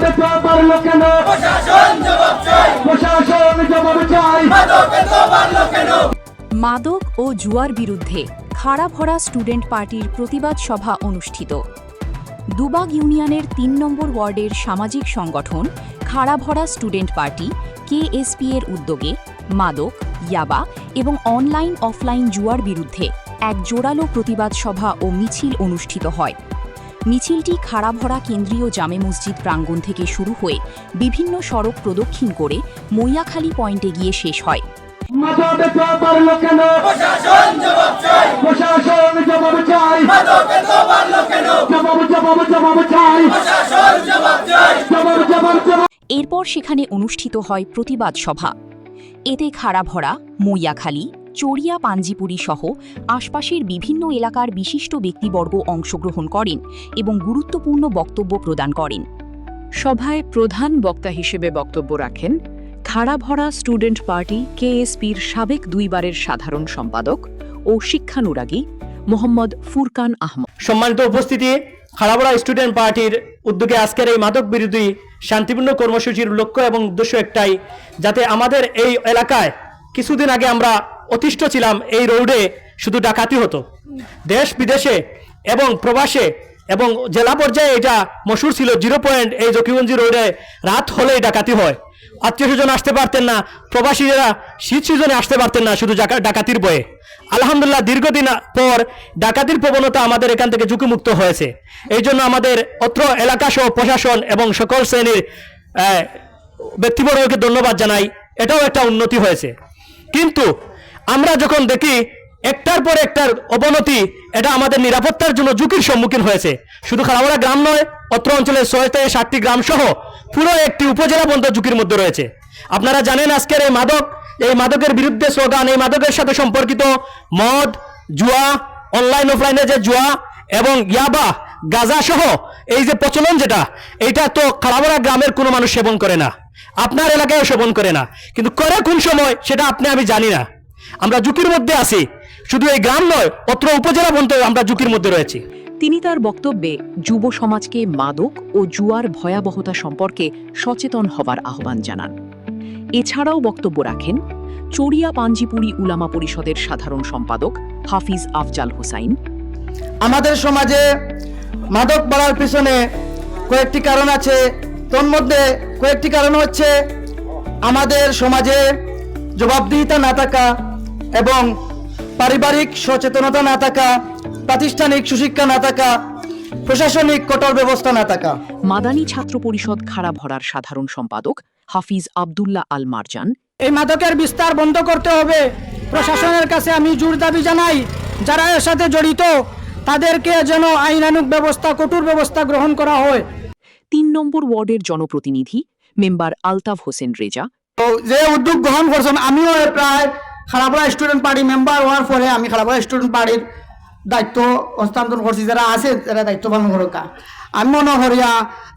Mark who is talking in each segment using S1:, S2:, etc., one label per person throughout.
S1: মাদক বাড়লো কেন?
S2: প্রশাসন জবাব চাই,
S1: প্রশাসন জবাব চাই।
S2: মাদক এত বাড়লো কেন?
S3: মাদক ও জুয়ার বিরুদ্ধে খাড়াভরা স্টুডেন্ট পার্টির প্রতিবাদ সভা অনুষ্ঠিত। দুবাগ ইউনিয়নের ৩ নম্বর ওয়ার্ডের সামাজিক সংগঠন খাড়াভরা স্টুডেন্ট পার্টি কেএসপি এর উদ্যোগে মাদক, ইয়াবা এবং অনলাইন অফলাইন জুয়ার বিরুদ্ধে এক জোরালো প্রতিবাদ সভা ও মিছিল অনুষ্ঠিত হয়। মিছিলটি খাড়াভরা কেন্দ্রীয় জামে মসজিদ প্রাঙ্গণ থেকে শুরু হয়ে বিভিন্ন সড়ক প্রদক্ষিণ করে মৈয়াখালী পয়েন্টে গিয়ে শেষ হয়।
S1: মাদক বাড়লো কেন?
S2: প্রশাসন জবাব চাই,
S1: প্রশাসন জবাব চাই।
S2: মাদক এত বাড়লো কেন?
S1: জবাব চাই।
S2: প্রশাসন জবাব চাই।
S1: জবাব।
S3: এরপর সেখানে অনুষ্ঠিত হয় প্রতিবাদ সভা। এতে খাড়াভরা, মৈয়াখালী, চড়িয়া পাঞ্জিপুরি সহ আশপাশের বিভিন্ন এলাকার বিশিষ্ট ব্যক্তিবর্গ অংশগ্রহণ করেন এবং গুরুত্বপূর্ণ বক্তব্য প্রদান করেন।
S4: সভায় প্রধান বক্তা হিসেবে বক্তব্য রাখেন খাড়াভরা স্টুডেন্ট পার্টি কেএসপির সাবেক 2 বারের সাধারণ সম্পাদক ও শিক্ষানুরাগী মোহাম্মদ ফুরকান আহমদ।
S5: সম্মানিত উপস্থিতি, খাড়াভরা স্টুডেন্ট পার্টির উদ্যোগে আজকের এই মাদক বিরোধী শান্তিপূর্ণ কর্মসূচির লক্ষ্য এবং উদ্দেশ্য একটাই, যাতে আমাদের এই এলাকায় কিছুদিন আগে আমরা অতিষ্ঠ ছিলাম, এই রোডে শুধু ডাকাতি হতো। দেশ বিদেশে এবং প্রবাসে এবং জেলা পর্যায়ে এটা মশহুর ছিল 0 পয়েন্ট। এই জকিগঞ্জ রোডে রাত হলেই ডাকাতি হয়, আত্মীয় স্বজন আসতে পারতেন না, প্রবাসীরা শীত সিজনে আসতে পারতেন না শুধু ডাকাতির ভয়ে। আলহামদুলিল্লাহ, দীর্ঘদিন পর ডাকাতির প্রবণতা আমাদের এখান থেকে ঝুঁকিমুক্ত হয়েছে। এই জন্য আমাদের অত্র এলাকা সহ প্রশাসন এবং সকল শ্রেণীর ব্যক্তিবর্গকে ধন্যবাদ জানাই। এটাও একটা উন্নতি হয়েছে। কিন্তু আমরা যখন দেখি একটার পর একটার অবনতি, এটা আমাদের নিরাপত্তার জন্য ঝুঁকির সম্মুখীন হয়েছে। শুধু খাড়াভরা গ্রাম নয়, অত্র অঞ্চলের 6 থেকে 7টি গ্রাম সহ পুরো একটি উপজেলা পর্যন্ত ঝুঁকির মধ্যে রয়েছে। আপনারা জানেন আজকের এই মাদকের বিরুদ্ধে স্লোগান, এই মাদকের সাথে সম্পর্কিত মদ, জুয়া, অনলাইন অফলাইনে যে জুয়া এবং ইয়াবা, গাঁজা সহ এই যে প্রচলন, এইটা তো খাড়াভরা গ্রামের কোনো মানুষ সেবন করে না, আপনার এলাকায়ও সেবন করে না, কিন্তু করে কোন সময় সেটা আমি জানি না। আমরা ঝুঁকির মধ্যে আছি, শুধু এই গ্রাম নয়, অত্র উপজেলা পর্যন্ত আমরা ঝুঁকির মধ্যে রয়েছি।
S4: তিনি তার বক্তব্যে যুব সমাজকে মাদক ও জুয়ার ভয়াবহতা সম্পর্কে সচেতন হবার আহ্বান জানান। এছাড়াও বক্তব্য রাখেন চড়িয়া পাঞ্জিপুরি উলামা পরিষদের সাধারণ সম্পাদক হাফিজ আফজাল হোসাইন।
S6: আমাদের সমাজে মাদক বাড়ার পিছনে কয়েকটি কারণ আছে। তোর মধ্যে কয়েকটি কারণ হচ্ছে আমাদের সমাজে জবাবদিহিতা না থাকা এবং পারিবারিক সচেতনতা না থাকা, প্রাতিষ্ঠানিক সুশিক্ষা না থাকা, প্রশাসনিক কঠোর ব্যবস্থা না থাকা।
S4: মাদানী ছাত্র পরিষদ খাড়াভরার সাধারণ সম্পাদক হাফিজ আব্দুল্লাহ আল মারজান।
S6: এই মাদকের বিস্তার বন্ধ করতে হবে। প্রশাসনের কাছে আমি জোর দাবি জানাই, যারা এর সাথে জড়িত তাদেরকে যেন আইনানুগ ব্যবস্থা, কঠোর ব্যবস্থা গ্রহণ করা হয়।
S4: 3 নম্বর ওয়ার্ডের জনপ্রতিনিধি মেম্বার আলতাফ হোসেন রেজা।
S6: যে উদ্যোগ গ্রহণ করছেন, আমিও প্রায় খাড়াভরা স্টুডেন্ট পার্টি মেম্বার হওয়ার পরে আমি খাড়াভরা স্টুডেন্ট পার্টির দায়িত্ব হস্তান্তর করছি। যারা আছে যারা দায়িত্ব পালন করকা, আমি মনে করিয়া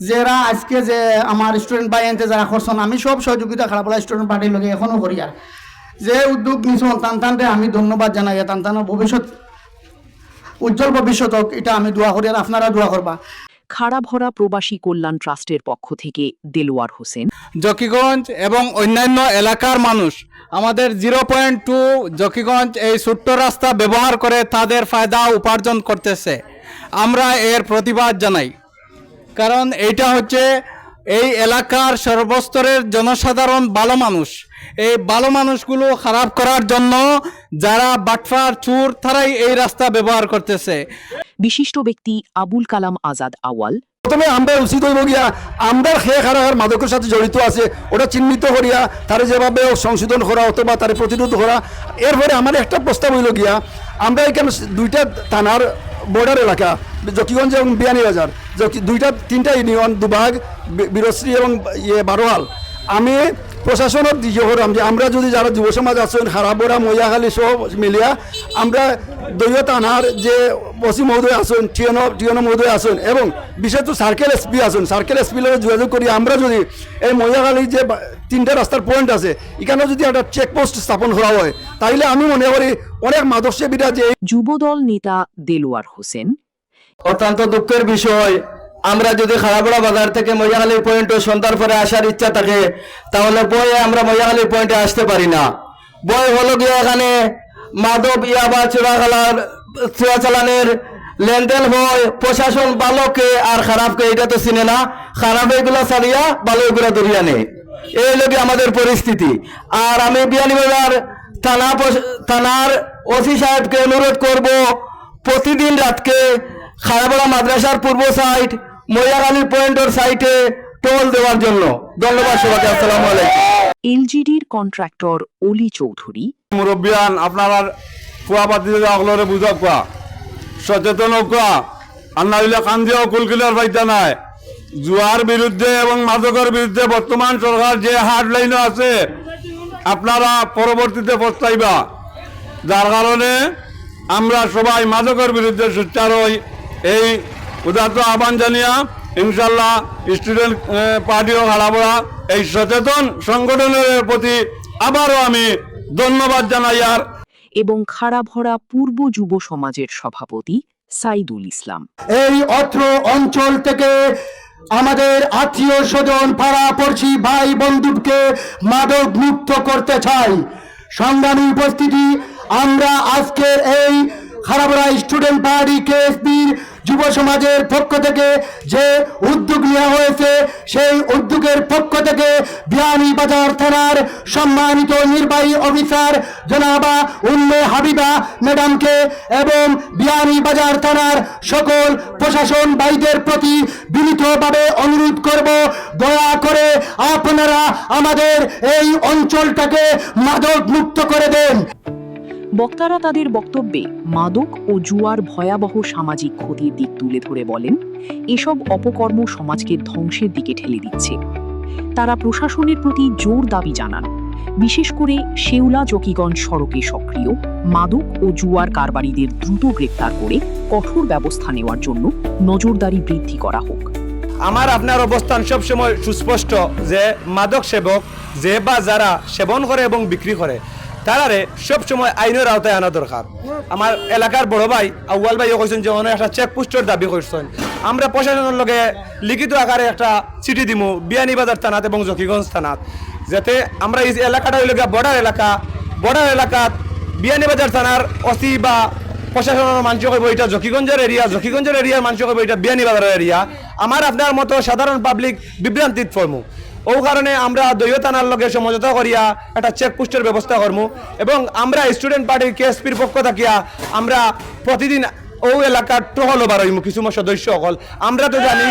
S6: যারা আজকে যে আমার স্টুডেন্ট ভাই এনতে যারা করছেন, আমি সব সহযোগিতা খাড়াভরা স্টুডেন্ট পার্টির লগে এখনও করি। আর যে উদ্যোগ নিয়েছেন তানতানরে আমি ধন্যবাদ জানাই। তানতানের ভবিষ্যৎ, উজ্জ্বল ভবিষ্যৎ হোক, এটা আমি দোয়া করি, আর আপনারা দোয়া করবা।
S4: খাড়াভরা প্রবাসী কল্যাণ ট্রাস্টের পক্ষ থেকে দেলোয়ার হোসেন।
S7: জকিগঞ্জ এবং অন্যান্য এলাকার মানুষ আমাদের 0.2 জকিগঞ্জ এই ছোট্ট রাস্তা ব্যবহার করে তাদের ফায়দা উপার্জন করতেছে। আমরা এর প্রতিবাদ জানাই, কারণ এইটা হচ্ছে এই এলাকার সর্বস্তরের জনসাধারণ ভালো মানুষ। এই ভালো মানুষগুলো খারাপ করার জন্য যারা বাটফার চোর, তারাই এই রাস্তা ব্যবহার করতেছে।
S4: বিশিষ্ট ব্যক্তি আবুল কালাম আজাদ আওয়াল।
S8: প্রথমে আমরা উচিত হইব গিয়া আমরা খেয়ে খারাপ মাদকের সাথে জড়িত আছে ওটা চিহ্নিত করিয়া তারা যেভাবে সংশোধন করা অথবা তারা প্রতিরোধ করা। এরপরে আমার একটা প্রস্তাব হইল গিয়া, আমরা এখানে 2টা থানার বর্ডার এলাকা, জকিগঞ্জ এবং বিয়ানীবাজার, 3টা ইউনিয়ন, দুবাগ, বীরশ্রী এবং বারোহাল, আমি প্রশাসনের দিকে হলাম যে আমরা যদি যারা যুব সমাজ আছেন খারাপরা, মৈয়াখালী সহ মিলিয়া আমরা দলীয় থানার যে ওসি মহোদয় আছেন, টিএনও মহোদয় আছেন এবং বিশেষ সার্কেল এসপি আছেন, সার্কেল এসপি লগে যোগাযোগ করি আমরা যদি এই মৈয়াখালী যে 3টা রাস্তার পয়েন্ট আছে এখানে যদি একটা চেকপোস্ট স্থাপন করা হয়, তাইলে আমি মনে করি অনেক মাদক সেবীরা যে।
S4: যুবদল নেতা দেলোয়ার হোসেন।
S6: অত্যন্ত দুঃখের বিষয়,
S9: আমরা যদি খারাপড়া বাজার থেকে মহিয়াখালীর পয়েন্টে সন্ধ্যার পরে আসার ইচ্ছা থাকে তাহলে বয়ে আমরা মহিয়াখালীর পয়েন্টে আসতে পারি না। বই হলো গিয়ে এখানে মাদক ইয়াবা চোরা চালানের লেনদেন হয়, প্রশাসন ভালোকে আর খারাপকে এটা তো চিনে না, খারাপ এগুলা ছাড়িয়া ভালো এগুলা ধরিয়া নেই, এই লোকে আমাদের পরিস্থিতি। আর আমি বিয়ানীবাজার থানার ওসি সাহেবকে অনুরোধ করব প্রতিদিন রাতকে খারাপড়া মাদ্রাসার পূর্ব সাইড মহিয়াখালীর পয়েন্টের সাইটে টোল দেওয়ার জন্য। ধন্যবাদ সবাইকে, আসসালামু আলাইকুম।
S4: এলজিডির কন্ট্রাক্টর অলি চৌধুরী।
S8: মুরব্বিয়ান আপনারা কুয়াপাতি অগলরে বুঝা কোয়া সচেতন কোয়া আর না হইলে কান্দিও কুলকিলার পাইতা নাই। জুয়ার বিরুদ্ধে এবং মাদকের বিরুদ্ধে বর্তমান সরকার যে হার্ড লাইনও আছে আপনারা পরবর্তীতে পস্তাইবা, যার কারণে আমরা সবাই মাদকের বিরুদ্ধে সোচ্চার হই। এই উদাত্ত আহ্বান জানিয়া ইনশাল্লাহ স্টুডেন্ট পার্টি ও খাড়াপড়া এই সচেতন সংগঠনের প্রতি আবারও আমি ধন্যবাদ জানাই। আর
S4: এবং খাড়াভরা পূর্ব যুব সমাজের সভাপতি সাইদুল ইসলাম।
S6: এই অত্র অঞ্চল থেকে আমাদের আত্মীয় স্বজন পাড়া পড়শি ভাই বন্ধুকে মাদক মুক্ত করতে চাই। সংগ্রামী উপস্থিতি, আমরা আজকের এই খারাপড়া স্টুডেন্ট পার্টি কেএসপির যুব সমাজের পক্ষ থেকে যে উদ্যোগ নেওয়া হয়েছে সেই উদ্যোগের পক্ষ থেকে বিয়ানীবাজার থানার সম্মানিত নির্বাহী অফিসার জনাবা উম্মে হাবিবা ম্যাডামকে এবং বিয়ানীবাজার থানার সকল প্রশাসন ভাইদের প্রতি বিনীতভাবে অনুরোধ করব, দয়া করে আপনারা আমাদের এই অঞ্চলটাকে মাদক মুক্ত করে দেন।
S4: বক্তারা তাদের বক্তব্যে মাদক ও জুয়ার ভয়াবহ সামাজিক ক্ষতির দিক তুলে ধরে বলেন, এসব অপকর্ম সমাজকে ধ্বংসের দিকে ঠেলে দিচ্ছে। তারা প্রশাসনের প্রতি জোর দাবি জানান, বিশেষ করে শেওলা জকিগঞ্জ সড়কে সক্রিয় মাদক ও জুয়ার কারবারিদের দ্রুত গ্রেপ্তার করে কঠোর ব্যবস্থা নেওয়ার জন্য নজরদারি বৃদ্ধি করা হোক।
S5: আমার আপনার অবস্থান সবসময় সুস্পষ্ট যে মাদক সেবক যে বা যারা সেবন করে এবং বিক্রি করে তারারে সবসময় আইনের আওতায় আনা দরকার। আমার এলাকার বড় ভাই আউয়াল ভাইও কইছেন যে অনেক একটা চেকপোস্টের দাবি করছেন। আমরা প্রশাসনের লগে লিখিত আকারে একটা চিঠি দিমু বিয়ানীবাজার থানাত এবং জকিগঞ্জ থানাত, যাতে আমরা এই এলাকাটা হইল বর্ডার এলাকাত বিয়ানীবাজার থানার ওসি বা প্রশাসনের মানুষ কইব এটা জকিগঞ্জের এরিয়ার মানুষ কইব এটা বিয়ানীবাজারের এরিয়া। আমার আপনার মতো সাধারণ পাবলিক বিভ্রান্তিত ফরমু। ও কারণে আমরা দলীয় থানার লগে সমঝোতা করিয়া একটা চেকপোস্টের ব্যবস্থা করমু এবং আমরা স্টুডেন্ট পার্টির কেএসপির পক্ষ থাকিয়া আমরা প্রতিদিন ও এলাকার টহল বাড়াইমু কিছু সদস্য সকল। আমরা তো জানি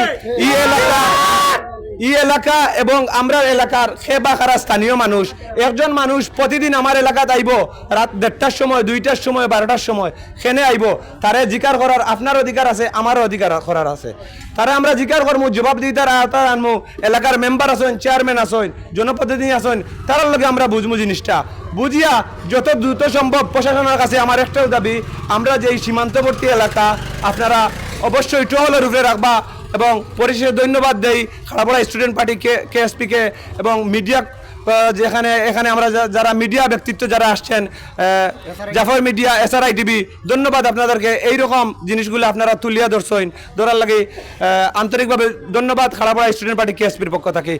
S5: ই এলাকা এবং আমরা এলাকার সেবা খারা স্থানীয় মানুষ, একজন মানুষ প্রতিদিন আমার এলাকাত আইব রাত 1:30টার সময় 2টার সময় 12টার সময় সেনে আইব, তারে জিকার করার আপনার অধিকার আছে, আমারও অধিকার করার আছে। তারা আমরা জিকার করমু, জবাবদিহিতার আওতায় আনমু। এলাকার মেম্বার আছেন, চেয়ারম্যান আছেন, জনপ্রতিনিধি আছেন, তার লগে আমরা বুঝমু জিনিসটা বুঝিয়া যত দ্রুত সম্ভব প্রশাসনের কাছে আমার একটাও দাবি, আমরা যে সীমান্তবর্তী এলাকা আপনারা অবশ্যই টহলের উপরে রাখবা। এবং পরিশেষে ধন্যবাদ দেই খাড়াপড়া স্টুডেন্ট পার্টি কেএসপিকে এবং মিডিয়া এখানে আমরা যারা মিডিয়া ব্যক্তিত্ব যারা আসছেন, জাফর মিডিয়া, SRI TV, ধন্যবাদ আপনাদেরকে। এইরকম জিনিসগুলো আপনারা তুলিয়া ধরছেন, ধরার লাগে আন্তরিকভাবে ধন্যবাদ খাড়াপড়া স্টুডেন্ট পার্টি কেএসপির পক্ষ থেকে।